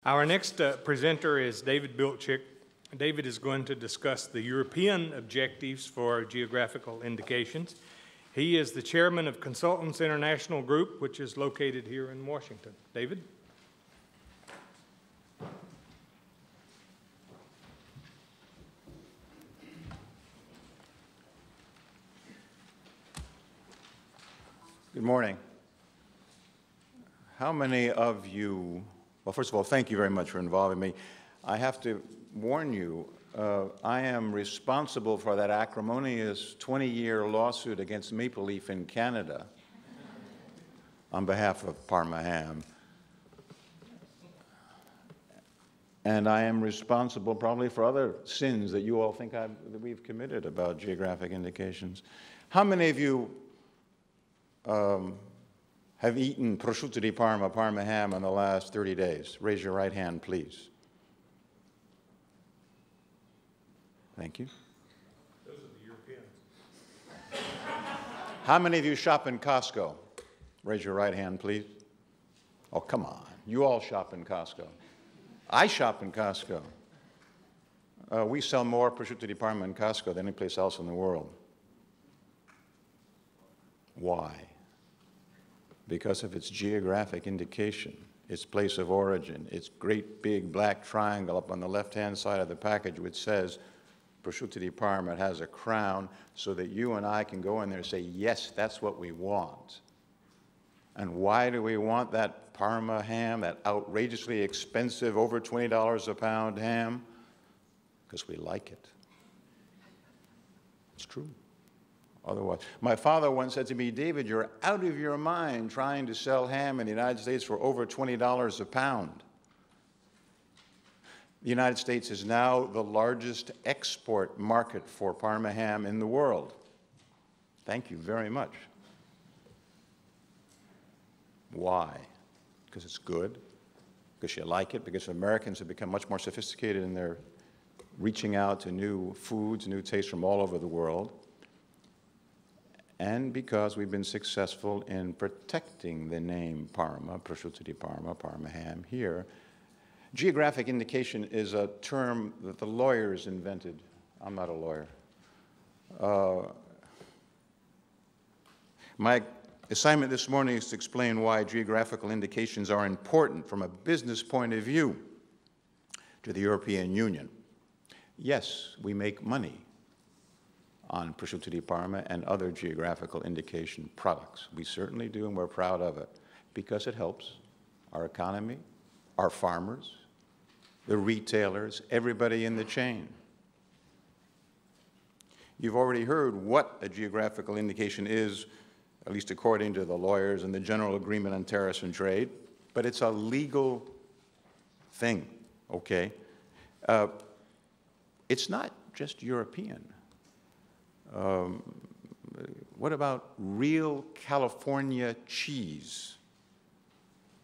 Our next presenter is David Biltchik. David is going to discuss the European objectives for geographical indications. He is the chairman of Consultants International Group, which is located here in Washington. David? Good morning. How many of you, well, first of all, thank you very much for involving me. I have to warn you, I am responsible for that acrimonious 20-year lawsuit against Maple Leaf in Canada on behalf of Parma ham. And I am responsible probably for other sins that you all think that we've committed about geographic indications. How many of you have eaten Prosciutto di Parma, Parma ham in the last 30 days? Raise your right hand, please. Thank you. Those are the Europeans. How many of you shop in Costco? Raise your right hand, please. Oh, come on. You all shop in Costco. I shop in Costco. We sell more Prosciutto di Parma in Costco than any place else in the world. Why? Because of its geographic indication, its place of origin, its great big black triangle up on the left-hand side of the package which says Prosciutto di Parma. It has a crown so that you and I can go in there and say, yes, that's what we want. And why do we want that Parma ham, that outrageously expensive, over $20 a pound ham? Because we like it. It's true. Otherwise, my father once said to me, David, you're out of your mind trying to sell ham in the United States for over $20 a pound. The United States is now the largest export market for Parma ham in the world. Thank you very much. Why? Because it's good, because you like it, because Americans have become much more sophisticated in their reaching out to new foods, new tastes from all over the world, and because we've been successful in protecting the name Parma, Prosciutto di Parma, Parma ham here. Geographic indication is a term that the lawyers invented. I'm not a lawyer. My assignment this morning is to explain why geographical indications are important from a business point of view to the European Union. Yes, we make money on Prosciutto di Parma and other geographical indication products. We certainly do, and we're proud of it, because it helps our economy, our farmers, the retailers, everybody in the chain. You've already heard what a geographical indication is, at least according to the lawyers and the General Agreement on Tariffs and Trade, but it's a legal thing, okay? It's not just European. What about real California cheese?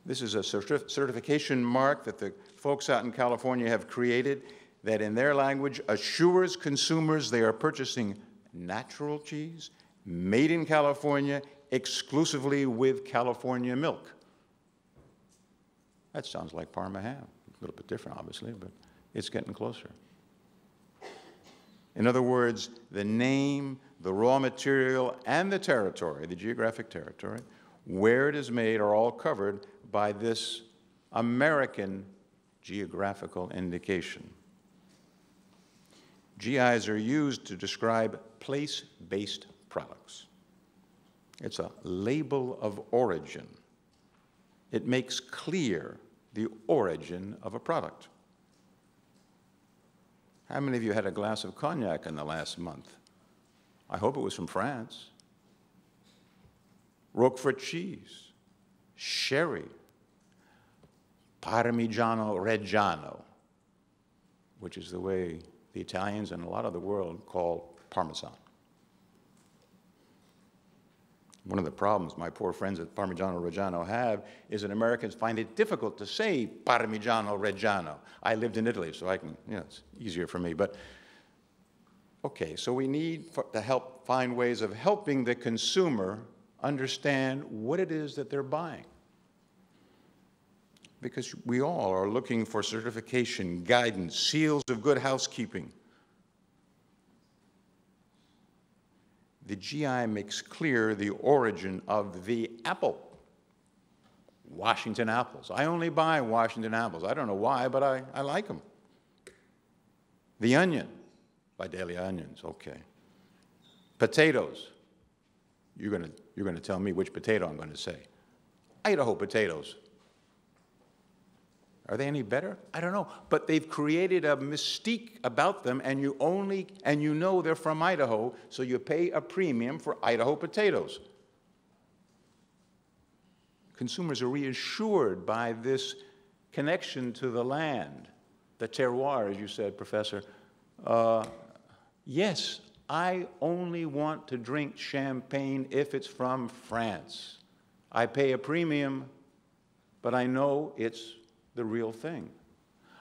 This is a certification mark that the folks out in California have created that in their language assures consumers they are purchasing natural cheese, made in California, exclusively with California milk. That sounds like Parma ham. A little bit different, obviously, but it's getting closer. In other words, the name, the raw material, and the territory, the geographic territory, where it is made are all covered by this American geographical indication. GIs are used to describe place-based products. It's a label of origin. It makes clear the origin of a product. How many of you had a glass of cognac in the last month? I hope it was from France. Roquefort cheese, sherry, Parmigiano Reggiano, which is the way the Italians and a lot of the world call Parmesan. One of the problems my poor friends at Parmigiano Reggiano have is that Americans find it difficult to say Parmigiano Reggiano. I lived in Italy, so I can, it's easier for me. But, okay, so we need to help find ways of helping the consumer understand what it is that they're buying. because we all are looking for certification, guidance, seals of good housekeeping. The GI makes clear the origin of the apple. Washington apples. I only buy Washington apples. I don't know why, but I like them. The onion, by Daily Onions, okay. Potatoes. You're going to tell me which potato I'm going to say. Idaho potatoes. Are they any better? I don't know. But they've created a mystique about them, and you know they're from Idaho, so you pay a premium for Idaho potatoes. Consumers are reassured by this connection to the land, the terroir, as you said, Professor. Yes, I only want to drink champagne if it's from France. I pay a premium, but I know it's the real thing.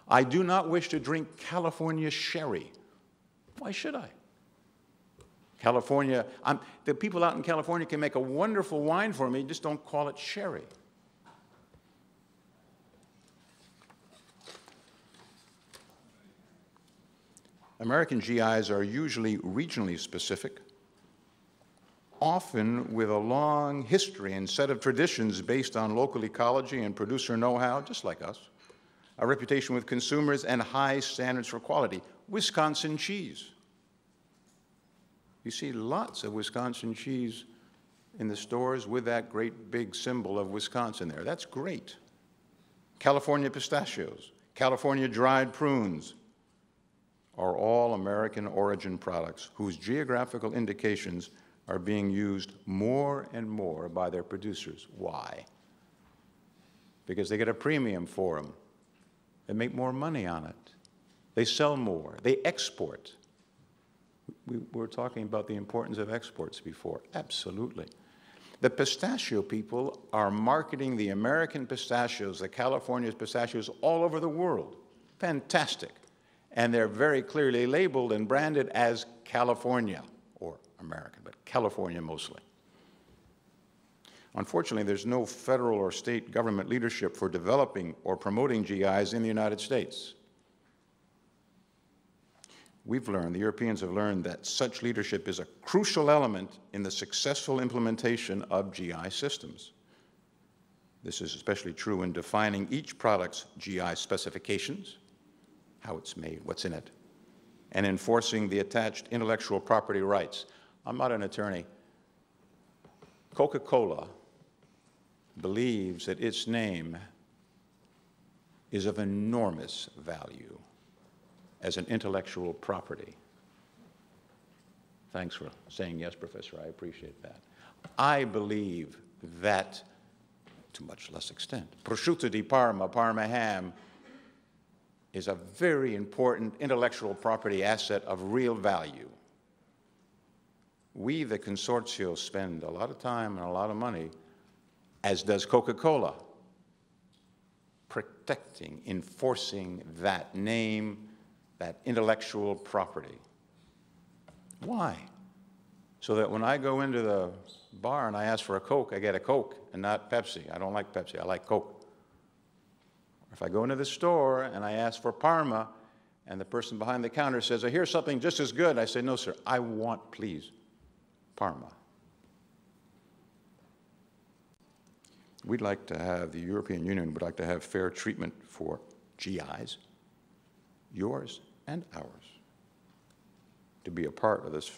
I do not wish to drink California sherry. Why should I? California, the people out in California can make a wonderful wine for me, just don't call it sherry. American GIs are usually regionally specific, often with a long history and set of traditions based on local ecology and producer know-how, just like us, a reputation with consumers, and high standards for quality. Wisconsin cheese. You see lots of Wisconsin cheese in the stores with that great big symbol of Wisconsin there. That's great. California pistachios, California dried prunes are all American origin products whose geographical indications are being used more and more by their producers. Why? Because they get a premium for them. They make more money on it. They sell more. They export. We were talking about the importance of exports before. Absolutely. The pistachio people are marketing the American pistachios, the California pistachios, all over the world. Fantastic. And they're very clearly labeled and branded as California, or American, but California mostly. Unfortunately, there's no federal or state government leadership for developing or promoting GIs in the United States. The Europeans have learned that such leadership is a crucial element in the successful implementation of GI systems. This is especially true in defining each product's GI specifications, how it's made, what's in it, and enforcing the attached intellectual property rights. I'm not an attorney. Coca-Cola believes that its name is of enormous value as an intellectual property. Thanks for saying yes, Professor. I appreciate that. I believe that, to much less extent, Prosciutto di Parma, Parma ham, is a very important intellectual property asset of real value. We, the Consorzio, spend a lot of time and a lot of money, as does Coca-Cola, protecting, enforcing that name, that intellectual property. Why? So that when I go into the bar and I ask for a Coke, I get a Coke and not Pepsi. I don't like Pepsi, I like Coke. If I go into the store and I ask for Parma and the person behind the counter says, I hear something just as good, I say, no, sir, I want, please, Parma. We'd like to have, the European Union would like to have fair treatment for GIs, yours and ours, to be a part of this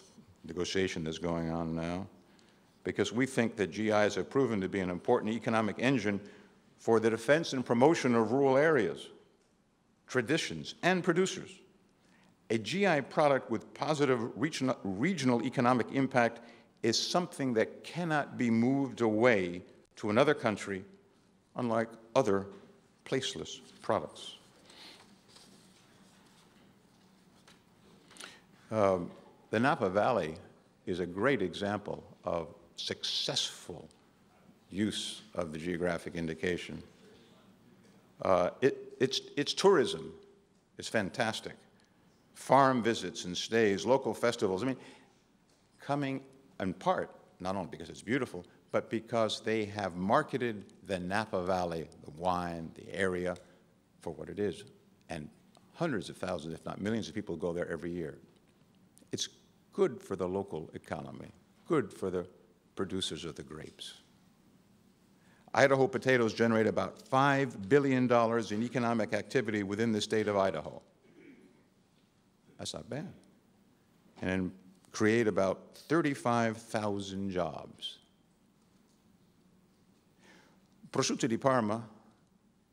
negotiation that's going on now, because we think that GIs have proven to be an important economic engine for the defense and promotion of rural areas, traditions, and producers. A GI product with positive regional economic impact is something that cannot be moved away to another country, unlike other placeless products. The Napa Valley is a great example of successful use of the geographic indication. Its tourism is fantastic. Farm visits and stays, local festivals. I mean, coming in part, not only because it's beautiful, but because they have marketed the Napa Valley, the wine, the area, for what it is. And hundreds of thousands, if not millions of people go there every year. It's good for the local economy, good for the producers of the grapes. Idaho potatoes generate about $5 billion in economic activity within the state of Idaho. That's not bad. And create about 35,000 jobs. Prosciutto di Parma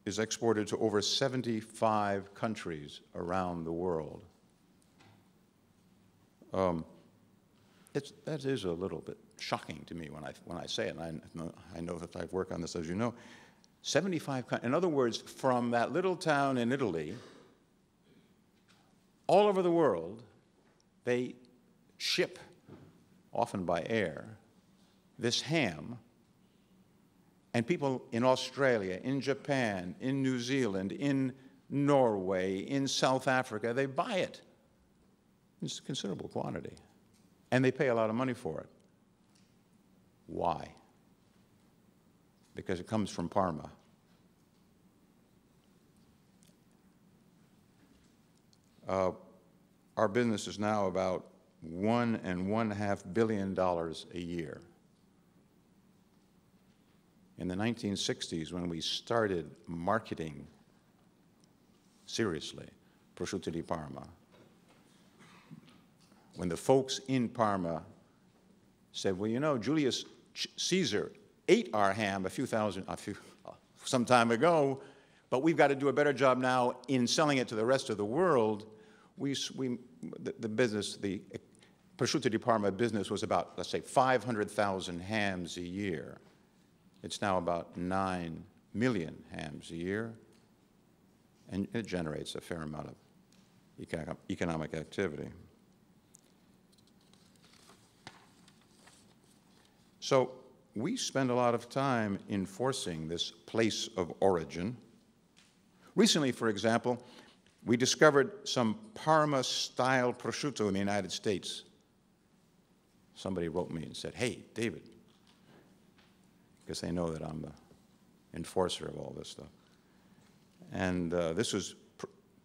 is exported to over 75 countries around the world. That is a little bit shocking to me when I say it, and I know that I've worked on this, as you know. 75, in other words, from that little town in Italy, all over the world, they ship, often by air, this ham, and people in Australia, in Japan, in New Zealand, in Norway, in South Africa, they buy it. It's a considerable quantity. And they pay a lot of money for it. Why? Because it comes from Parma. Our business is now about $1.5 billion a year. In the 1960s, when we started marketing seriously Prosciutto di Parma, when the folks in Parma said, well, you know, Julius Caesar ate our ham some time ago, but we've got to do a better job now in selling it to the rest of the world. The business, the Prosciutto di Parma business was about, let's say, 500,000 hams a year. It's now about 9 million hams a year, and it generates a fair amount of economic activity. So we spend a lot of time enforcing this place of origin. Recently, for example, we discovered some Parma-style prosciutto in the United States. Somebody wrote me and said, hey, David, because they know that I'm the enforcer of all this stuff. And this was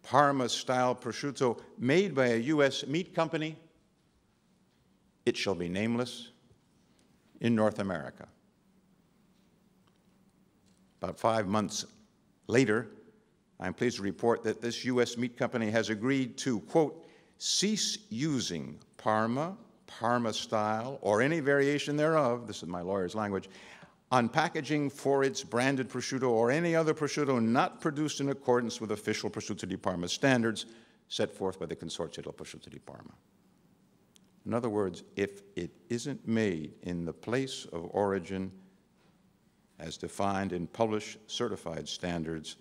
Parma-style prosciutto made by a U.S. meat company. It shall be nameless, in North America. About 5 months later, I'm pleased to report that this U.S. meat company has agreed to, quote, cease using Parma, Parma-style, or any variation thereof, this is my lawyer's language, on packaging for its branded prosciutto or any other prosciutto not produced in accordance with official Prosciutto di Parma standards set forth by the Consorzio del Prosciutto di Parma. In other words, if it isn't made in the place of origin as defined in published certified standards,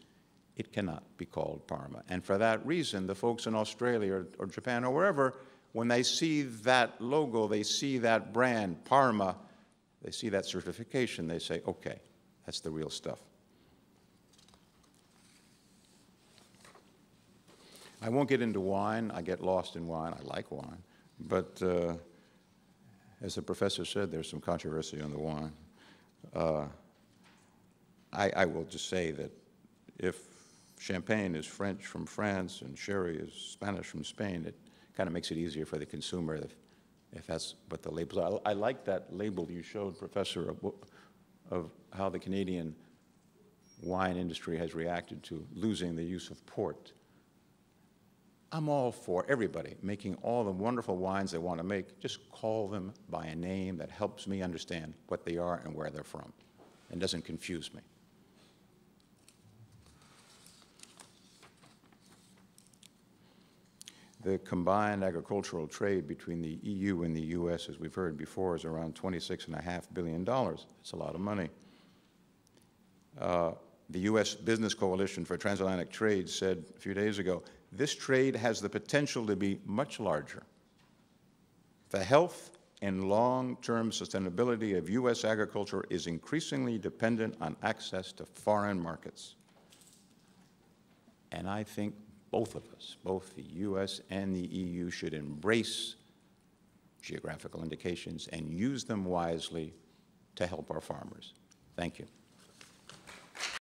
it cannot be called Parma. And for that reason, the folks in Australia or Japan or wherever, when they see that logo, they see that brand, Parma, they see that certification, they say, okay, that's the real stuff. I won't get into wine. I get lost in wine. I like wine. But as the professor said, there's some controversy on the wine. I will just say that if champagne is French from France and sherry is Spanish from Spain, it kind of makes it easier for the consumer if that's what the labels are. I like that label you showed, Professor, of how the Canadian wine industry has reacted to losing the use of port. I'm all for everybody making all the wonderful wines they want to make. Just call them by a name that helps me understand what they are and where they're from and doesn't confuse me. The combined agricultural trade between the EU and the U.S., as we've heard before, is around $26.5 billion. That's a lot of money. The U.S. Business Coalition for Transatlantic Trade said a few days ago, this trade has the potential to be much larger. The health and long-term sustainability of U.S. agriculture is increasingly dependent on access to foreign markets. And I think both of us, both the U.S. and the EU, should embrace geographical indications and use them wisely to help our farmers. Thank you.